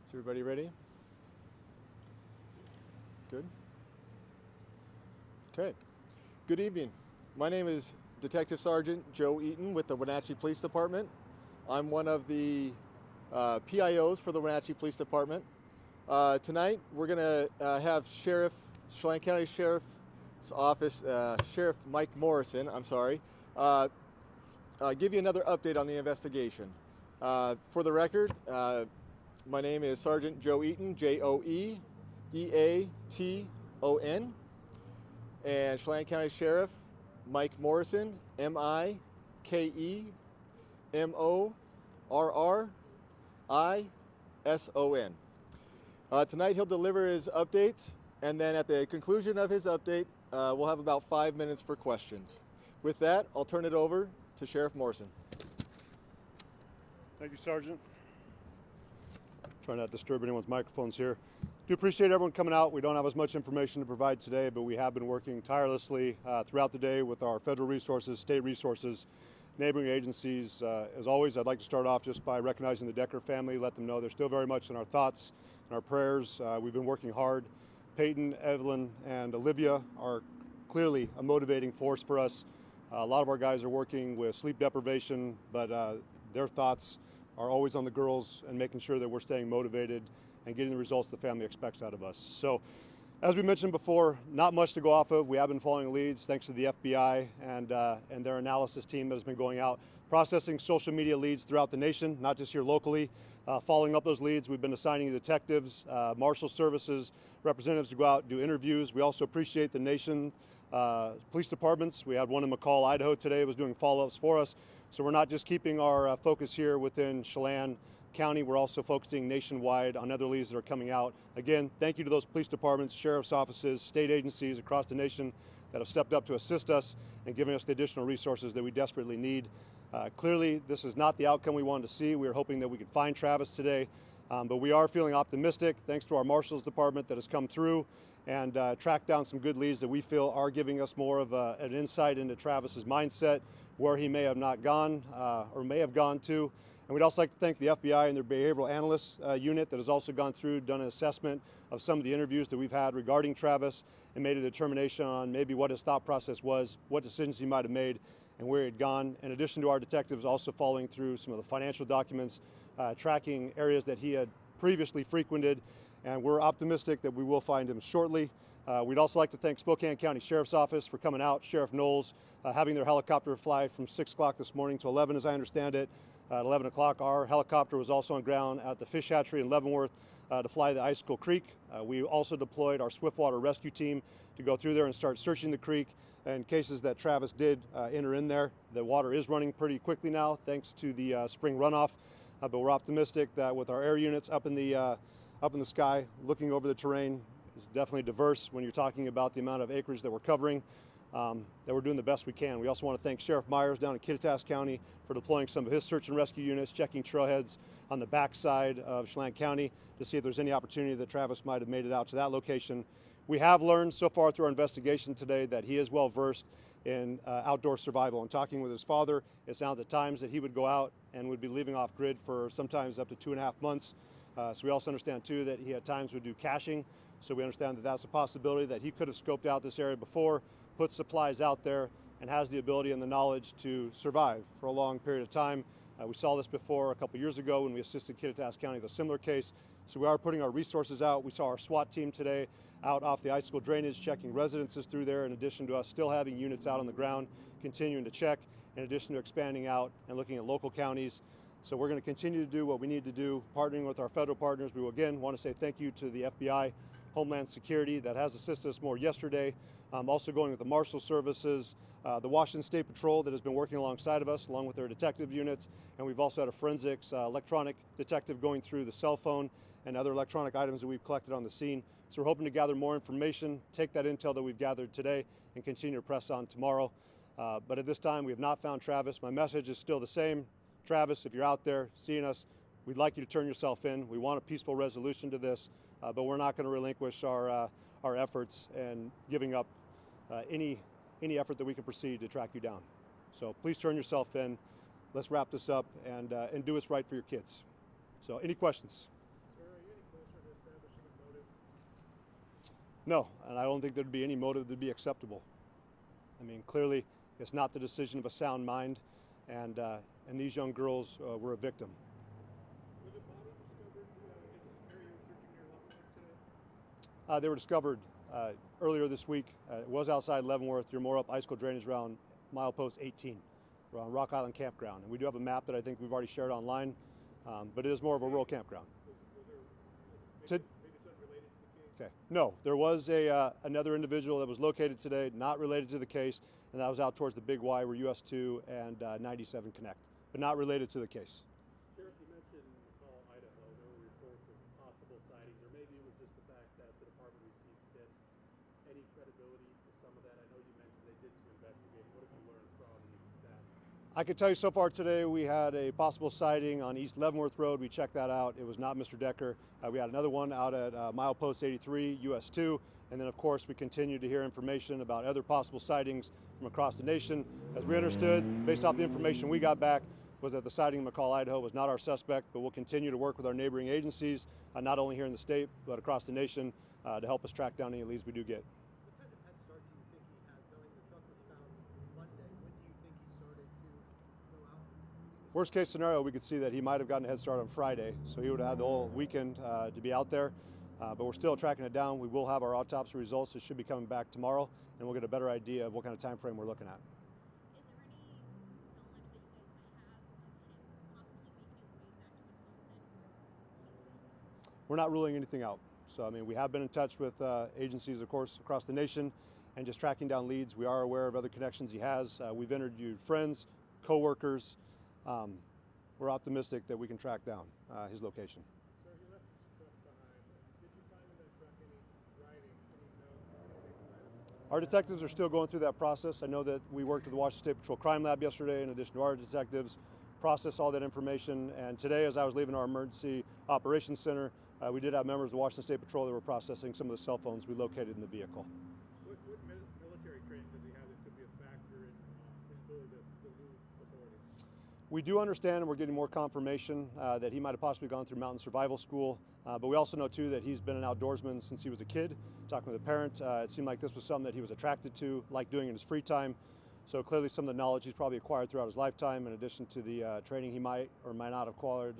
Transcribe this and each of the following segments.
Is everybody ready? Good. Okay. Good evening. My name is Detective Sergeant Joe Eaton with the Wenatchee Police Department. I'm one of the PIOs for the Wenatchee Police Department. Tonight we're going to have Chelan County Sheriff's Office, Sheriff Mike Morrison, give you another update on the investigation. For the record, my name is Sergeant Joe Eaton, Joeeaton, and Chelan County Sheriff Mike Morrison, Mikemorrison. Tonight he'll deliver his updates, and then at the conclusion of his update, we'll have about 5 minutes for questions. With that, I'll turn it over to Sheriff Morrison. Thank you, Sergeant. Try not to disturb anyone's microphones here. Do appreciate everyone coming out. We don't have as much information to provide today, but we have been working tirelessly throughout the day with our federal resources, state resources, neighboring agencies. As always, I'd like to start off just by recognizing the Decker family, let them know they're still very much in our thoughts and our prayers. We've been working hard. Peyton, Evelyn, and Olivia are clearly a motivating force for us. A lot of our guys are working with sleep deprivation, but their thoughts are always on the girls and making sure that we're staying motivated and getting the results the family expects out of us. So, as we mentioned before, not much to go off of. We have been following leads thanks to the FBI and their analysis team that has been going out, processing social media leads throughout the nation, not just here locally. Following up those leads, we've been assigning detectives, marshal services, representatives to go out and do interviews. We also appreciate the nation police departments. We had one in McCall, Idaho today, was doing follow-ups for us. So we're not just keeping our focus here within Chelan County, we're also focusing nationwide on other leads that are coming out. Again, thank you to those police departments, sheriff's offices, state agencies across the nation that have stepped up to assist us and giving us the additional resources that we desperately need. Clearly, this is not the outcome we wanted to see. We were hoping that we could find Travis today, but we are feeling optimistic thanks to our marshals department that has come through and tracked down some good leads that we feel are giving us more of an insight into Travis's mindset, where he may have not gone or may have gone to. And we'd also like to thank the FBI and their behavioral analysts unit that has also gone through, done an assessment of some of the interviews that we've had regarding Travis and made a determination on maybe what his thought process was, what decisions he might have made, and where he had gone. In addition to our detectives also following through some of the financial documents, tracking areas that he had previously frequented, and we're optimistic that we will find him shortly. We'd also like to thank Spokane County Sheriff's Office for coming out, Sheriff Knowles, having their helicopter fly from 6 o'clock this morning to 11, as I understand it. At 11 o'clock, our helicopter was also on ground at the fish hatchery in Leavenworth to fly the Icicle Creek. We also deployed our Swiftwater rescue team to go through there and start searching the creek in cases that Travis did enter in there. The water is running pretty quickly now thanks to the spring runoff, but we're optimistic that with our air units up in the sky, looking over the terrain, is definitely diverse when you're talking about the amount of acreage that we're covering, that we're doing the best we can. We also want to thank Sheriff Myers down in Kittitas County for deploying some of his search and rescue units, checking trailheads on the backside of Chelan County to see if there's any opportunity that Travis might have made it out to that location. We have learned so far through our investigation today that he is well versed in outdoor survival. And talking with his father, it sounds at times that he would go out and would be leaving off grid for sometimes up to 2.5 months. So we also understand too that he at times would do caching. So we understand that that's a possibility that he could have scoped out this area before, put supplies out there, and has the ability and the knowledge to survive for a long period of time. We saw this before a couple years ago when we assisted Kittitas County with a similar case. So we are putting our resources out. We saw our SWAT team today out off the Icicle drainage, checking residences through there, in addition to us still having units out on the ground, continuing to check, in addition to expanding out and looking at local counties. So we're going to continue to do what we need to do, partnering with our federal partners. We will again want to say thank you to the FBI, Homeland Security that has assisted us more yesterday. Also going with the Marshal Services, the Washington State Patrol that has been working alongside of us, along with their detective units. And we've also had a forensics electronic detective going through the cell phone and other electronic items that we've collected on the scene. So we're hoping to gather more information, take that intel that we've gathered today, and continue to press on tomorrow. But at this time, we have not found Travis. My message is still the same. Travis, if you're out there seeing us, we'd like you to turn yourself in. We want a peaceful resolution to this, but we're not going to relinquish our efforts and giving up any effort that we can proceed to track you down. So please turn yourself in. Let's wrap this up and do what's right for your kids. So any questions? Sir, are you No, and I don't think there'd be any motive that'd be acceptable. I mean, clearly, it's not the decision of a sound mind, and these young girls were a victim. Was a body discovered in this area you're searching near Leavenworth today? They were discovered earlier this week. It was outside Leavenworth. You're more up icicle drainage around milepost 18, around Rock Island Campground. And we do have a map that I think we've already shared online, but it is more of a rural campground. Was there, maybe it's unrelated to the case? Okay. No, there was another individual that was located today, not related to the case, and that was out towards the Big Y where US 2 and 97 connect, but not related to the case. Sheriff, you mentioned McCall, Idaho. There were reports of possible sightings, or maybe it was just the fact that the department received tips. Any credibility to some of that? I know you mentioned they did some investigating. What have you learned from that? I can tell you so far today we had a possible sighting on East Leavenworth Road. We checked that out. It was not Mr. Decker. We had another one out at milepost 83, US 2. And then, of course, we continue to hear information about other possible sightings from across the nation. As we understood, based off the information we got back, was that the sighting in McCall, Idaho was not our suspect, but we'll continue to work with our neighboring agencies, not only here in the state, but across the nation, to help us track down any leads we do get. What kind of head start do you think he had, knowing the truck was found Monday? When do you think he started to go out? Worst case scenario, we could see that he might have gotten a head start on Friday, so he would have had the whole weekend to be out there. But we're still tracking it down. We will have our autopsy results. It should be coming back tomorrow, and we'll get a better idea of what kind of time frame we're looking at. Is there any knowledge that you guys might have of him possibly making his way back to Wisconsin, where he's from? We're not ruling anything out. So, I mean, we have been in touch with agencies, of course, across the nation, and just tracking down leads. We are aware of other connections he has. We've interviewed friends, coworkers. We're optimistic that we can track down his location. Sir, you left this truck behind. Did you find in that truck any writing, any note, anything? Our detectives are still going through that process. I know that we worked with the Washington State Patrol Crime Lab yesterday, in addition to our detectives, process all that information. And today, as I was leaving our emergency operations center, we did have members of the Washington State Patrol that were processing some of the cell phones we located in the vehicle. What military training does he have that could be a factor in his ability to elude authorities? We do understand, and we're getting more confirmation, that he might have possibly gone through mountain survival school. But we also know, too, that he's been an outdoorsman since he was a kid. Talking with a parent, it seemed like this was something that he was attracted to, liked doing in his free time. So clearly some of the knowledge he's probably acquired throughout his lifetime, in addition to the training he might or might not have acquired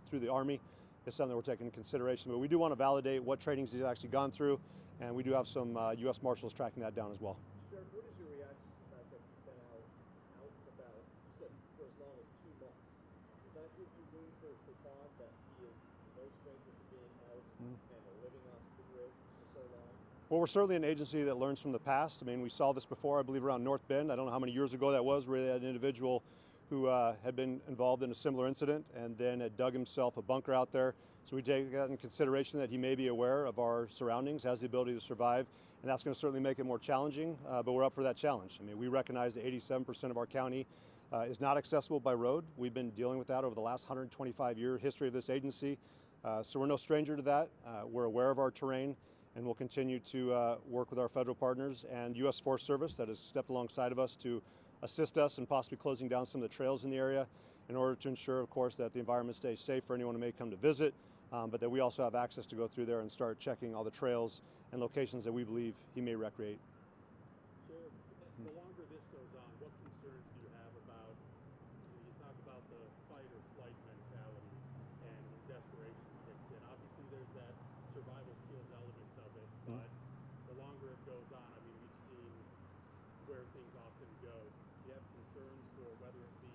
through the Army, is something that we're taking into consideration. But we do want to validate what trainings he's actually gone through, and we do have some U.S. Marshals tracking that down as well. Sheriff, what is your reaction to the fact that he's been out and about, you said, for as long as 2 months? Does that give you room for pause that he is no stranger to being out and living off the grid for so long? Well, we're certainly an agency that learns from the past. I mean, we saw this before, I believe, around North Bend. I don't know how many years ago that was, where they had an individual who had been involved in a similar incident and then had dug himself a bunker out there. So we take that in consideration that he may be aware of our surroundings, has the ability to survive, and that's going to certainly make it more challenging, but we're up for that challenge. I mean, we recognize that 87% of our county is not accessible by road. We've been dealing with that over the last 125-year history of this agency, so we're no stranger to that. We're aware of our terrain, and we'll continue to work with our federal partners and U.S. Forest Service that has stepped alongside of us to assist us in possibly closing down some of the trails in the area in order to ensure, of course, that the environment stays safe for anyone who may come to visit, but that we also have access to go through there and start checking all the trails and locations that we believe he may recreate. Sheriff, the longer this goes on, what concerns do you have about, you talk about the fight or flight mentality and when desperation kicks in. Obviously there's that survival skills element of it, but the longer it goes on, I mean, we've seen where things often go. Do you have concerns for whether it be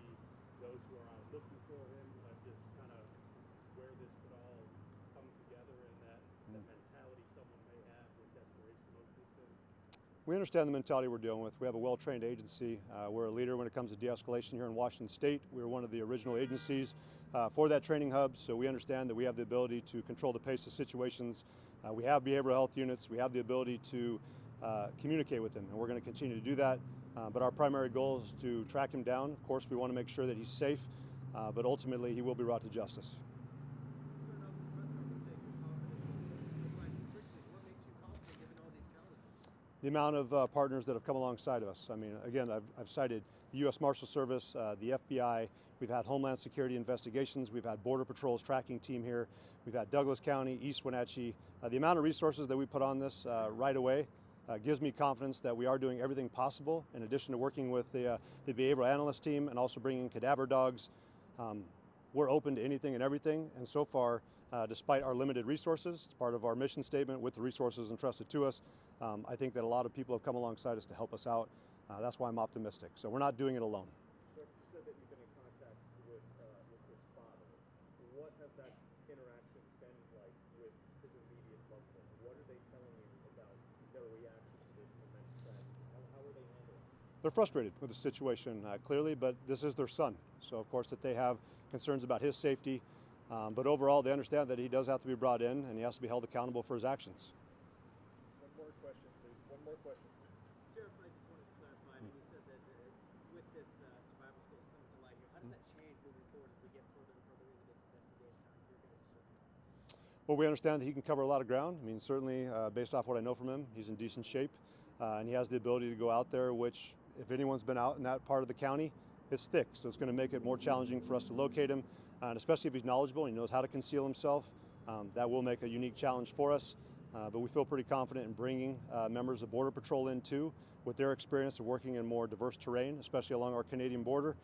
those who are out looking for him, just kind of where this could all come together and that mentality someone may have when desperation mode kicks in? We understand the mentality we're dealing with. We have a well-trained agency. We're a leader when it comes to de-escalation here in Washington State. We were one of the original agencies for that training hub, so we understand that we have the ability to control the pace of situations. We have behavioral health units. We have the ability to communicate with them, and we're going to continue to do that. But our primary goal is to track him down. Of course, we want to make sure that he's safe, but ultimately he will be brought to justice. Sir, now this press conference saying you're confident you'll find him quickly. What makes you confident given all these challenges? The amount of partners that have come alongside of us. I mean, again, I've cited the U.S. Marshal Service, the FBI, We've had Homeland Security investigations. We've had Border Patrol's tracking team here. We've had Douglas County, East Wenatchee. The amount of resources that we put on this right away gives me confidence that we are doing everything possible, in addition to working with the behavioral analyst team and also bringing cadaver dogs. We're open to anything and everything, and so far, despite our limited resources, it's part of our mission statement with the resources entrusted to us. I think that a lot of people have come alongside us to help us out. That's why I'm optimistic. So we're not doing it alone. Sheriff, you said that you've been in contact with his father. What has that interaction been like with his immediate loved ones? What are they telling you about their reaction to this immense tragedy? How are they handling it? They're frustrated with the situation, clearly, but this is their son. So of course that they have concerns about his safety, but overall they understand that he does have to be brought in and he has to be held accountable for his actions. One more question, please. One more question. Sheriff, I just wanted to clarify, when you said that with this survival skills coming to light here, how does that change moving forward as we get further and further into this investigation on your guys' search warrants? Well, we understand that he can cover a lot of ground. I mean, certainly based off what I know from him, he's in decent shape, and he has the ability to go out there, which if anyone's been out in that part of the county, it's thick, so it's going to make it more challenging for us to locate him, and especially if he's knowledgeable and he knows how to conceal himself. That will make a unique challenge for us, but we feel pretty confident in bringing members of Border Patrol in too, with their experience of working in more diverse terrain, especially along our Canadian border.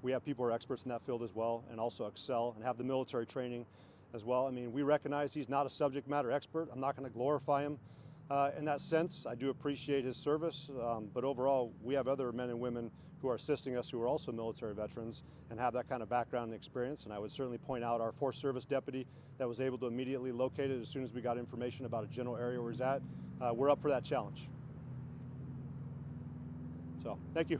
We have people who are experts in that field as well, and also excel and have the military training as well. I mean, we recognize he's not a subject matter expert. I'm not going to glorify him in that sense. I do appreciate his service, but overall, we have other men and women who are assisting us who are also military veterans and have that kind of background and experience. And I would certainly point out our Forest Service deputy that was able to immediately locate it as soon as we got information about a general area where he's at. We're up for that challenge. So, thank you.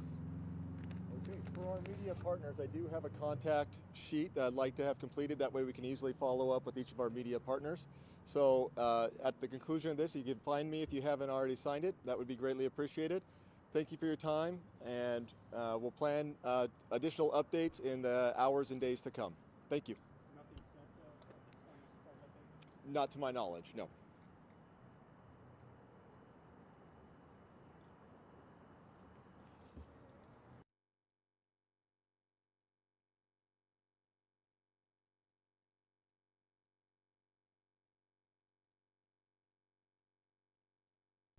Okay, for our media partners, I do have a contact sheet that I'd like to have completed. That way we can easily follow up with each of our media partners. So at the conclusion of this, you can find me if you haven't already signed it. That would be greatly appreciated. Thank you for your time, and we'll plan additional updates in the hours and days to come. Thank you. Nothing set as far as updates? Not to my knowledge, no.